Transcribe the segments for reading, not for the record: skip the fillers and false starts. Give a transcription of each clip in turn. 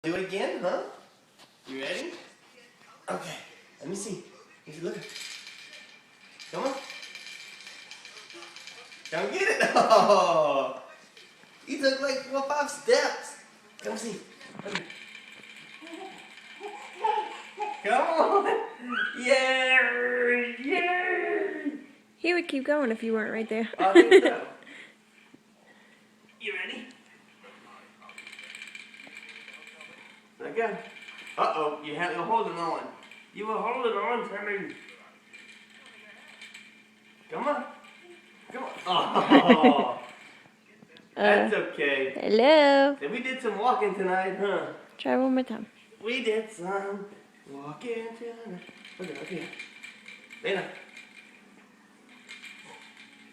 Do it again, huh? You ready? Okay. Let me see. Look. Come on. Come get it. Oh, you took like 4 or 5 steps. Come see. Come on. Yeah. Yeah. He would keep going if you weren't right there. I think so. You ready? Again. Uh-oh, you were holding on. You were holding on, Timmy. Come on. Come on. Oh, that's okay. Hello. So we did some walking tonight, huh? Try one more time. We did some walking tonight. Okay. Lena.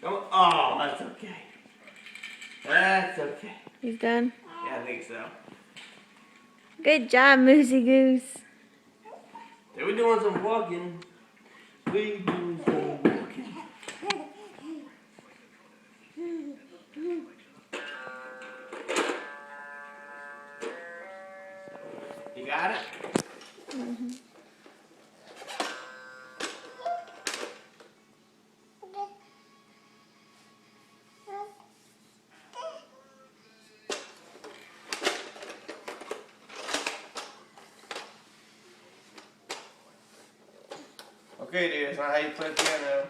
Come on. Oh, that's okay. That's okay. He's done. Yeah, I think so. Good job, Moosey Goose. So we're doing some walking. We doing some walking. You got it? Mm-hmm. Okay, dude, that's not how you play piano.